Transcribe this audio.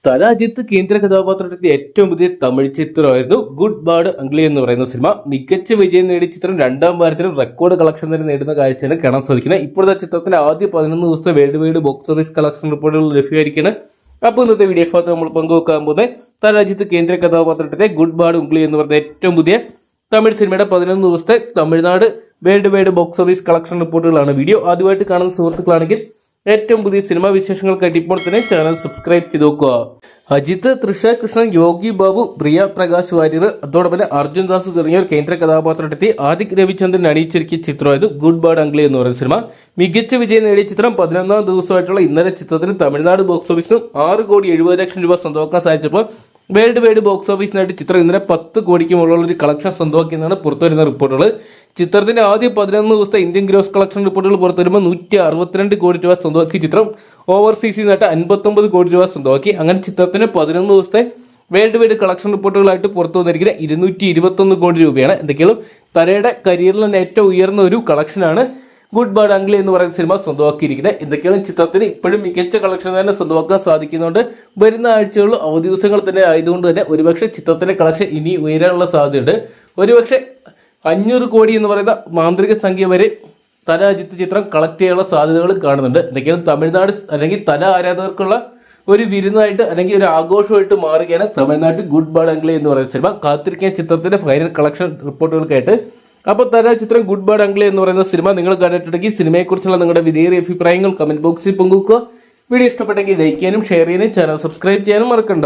തരാജിത്ത് കേന്ദ്ര കഥാപാത്രത്തിന്റെ ഏറ്റവും പുതിയ തമിഴ് ചിത്രമായിരുന്നു ഗുഡ് ബാഡ് അംഗ്ലി എന്ന് പറയുന്ന സിനിമ. മികച്ച വിജയം നേടിയ ചിത്രം രണ്ടാം വാരത്തിലും റെക്കോർഡ് കളക്ഷൻ തന്നെ നേടുന്ന കാഴ്ചയാണ് കാണാൻ സാധിക്കുന്നത്. ഇപ്പോഴത്തെ ചിത്രത്തിന്റെ ആദ്യ 11 ദിവസത്തെ world wide box office collection റിപ്പോർട്ടുകൾ ലഭ്യമായിരിക്കുകയാണ്. അപ്പോൾ ഇന്നത്തെ വീഡിയോ ഭാഗത്ത് നമ്മൾ പങ്കുവെക്കാൻ പോകുന്നത് തരാജിത്ത് കേന്ദ്ര കഥാപാത്രത്തിന്റെ ഗുഡ് ബാഡ് ഉംഗ്ലി എന്ന് പറയുന്ന ഏറ്റവും പുതിയ തമിഴ് സിനിമയുടെ 11 ദിവസത്തെ Tamil Nadu world wide box office collection റിപ്പോർട്ടുകളാണ്. വീഡിയോ ആദ്യമായിട്ട് കാണുന്ന സുഹൃത്തുക്കളാണെങ്കിൽ ഏറ്റവും പുതിയ സിനിമാ വിശേഷങ്ങൾക്കായിട്ട് ഇപ്പോൾ തന്നെ ചാനൽ സബ്സ്ക്രൈബ് ചെയ്ത് നോക്കുക. അജിത്ത്, തൃഷ കൃഷ്ണൻ, യോഗി ബാബു, പ്രിയ പ്രകാശ് വാര്യർ, അതോടൊപ്പം അർജുൻ ദാസ് തുടങ്ങിയവർ കേന്ദ്ര കഥാപാത്രത്തെത്തി ആദിക് രവിചന്ദ്രൻ അണിയിച്ചൊരുക്കിയ ചിത്രമായത് ഗുഡ് ബാഡ് അംഗ്ലി എന്ന് പറയുന്ന സിനിമ. മികച്ച വിജയം നേടിയ ചിത്രം 11ാം ദിവസമായിട്ടുള്ള ഇന്നലെ ചിത്രത്തിന് തമിഴ്നാട് ബോക്സ് ഓഫീസിനും 6,70,00,000 രൂപ സ്വന്തമാക്കാൻ സാധിച്ചപ്പോൾ വേൾഡ് വൈഡ് ബോക്സ് ഓഫീസിനായിട്ട് ചിത്രം ഇന്നലെ 10 കോടിക്ക് മുകളിലുള്ള ഒരു കളക്ഷൻ സ്വന്തമാക്കിയെന്നാണ് പുറത്തുവരുന്ന റിപ്പോർട്ടുകൾ. ചിത്രത്തിന്റെ ആദ്യ 11 ദിവസത്തെ ഇന്ത്യൻ ഗ്രോസ് കളക്ഷൻ റിപ്പോർട്ടുകൾ പുറത്തുവരുമ്പോൾ 162 കോടി രൂപ സ്വന്തമാക്കി ചിത്രം ഓവർസീസിൽ നിന്നിട്ട് 59 കോടി രൂപ സ്വന്തമാക്കി. അങ്ങനെ ചിത്രത്തിന് 11 ദിവസത്തെ വേൾഡ് വൈഡ് കളക്ഷൻ റിപ്പോർട്ടുകളായിട്ട് പുറത്തു വന്നിരിക്കുന്ന 221 കോടി രൂപയാണ്. എന്തൊക്കെയാണ് തരയുടെ കരിയറിൽ തന്നെ ഏറ്റവും ഉയർന്ന ഒരു കളക്ഷനാണ് ഗുഡ് ബാഡ് അംഗ്ലി എന്ന് പറയുന്ന സിനിമ സ്വന്തമാക്കിയിരിക്കുന്നത്. എന്തൊക്കെയാണ് ചിത്രത്തിന് ഇപ്പോഴും മികച്ച കളക്ഷൻ തന്നെ സ്വന്തമാക്കാൻ സാധിക്കുന്നുണ്ട്. വരുന്ന ആഴ്ചകളിൽ അവധി ദിവസങ്ങൾ തന്നെ ആയതുകൊണ്ട് തന്നെ ഒരുപക്ഷെ ചിത്രത്തിന്റെ കളക്ഷൻ ഇനി ഉയരാനുള്ള സാധ്യതയുണ്ട്. ഒരുപക്ഷെ 500 കോടി എന്ന് പറയുന്ന മാന്ത്രിക സംഖ്യ വരെ തരാജിത്ത് ചിത്രം കളക്ട് ചെയ്യാനുള്ള സാധ്യതകൾ കാണുന്നുണ്ട്. എന്തൊക്കെയാണ് തമിഴ്നാട് അല്ലെങ്കിൽ തല ആരാധകർക്കുള്ള ഒരു വിരുന്നായിട്ട് അല്ലെങ്കിൽ ഒരു ആഘോഷമായിട്ട് മാറുകയാണ് തമിഴ്നാട്ടിൽ ഗുഡ് ബാഡ് അംഗ്ലി എന്ന് പറയുന്ന സിനിമ. കാത്തിരിക്കാൻ ചിത്രത്തിന്റെ ഫൈനൽ കളക്ഷൻ റിപ്പോർട്ടുകൾക്കായിട്ട്. അപ്പോൾ തര ചിത്രം ഗുഡ് ബാഡ് അംഗ്ലി എന്ന് പറയുന്ന സിനിമ നിങ്ങൾ കണ്ടിട്ടുണ്ടെങ്കിൽ സിനിമയെക്കുറിച്ചുള്ള നിങ്ങളുടെ വിലയേറിയ അഭിപ്രായങ്ങൾ കമന്റ് ബോക്സിൽ പങ്കുവെക്കുക. വീഡിയോ ഇഷ്ടപ്പെട്ടെങ്കിൽ ലൈക്ക് ചെയ്യാനും ഷെയർ ചെയ്യാനും ചാനൽ സബ്സ്ക്രൈബ് ചെയ്യാനും മറക്കണ്ട.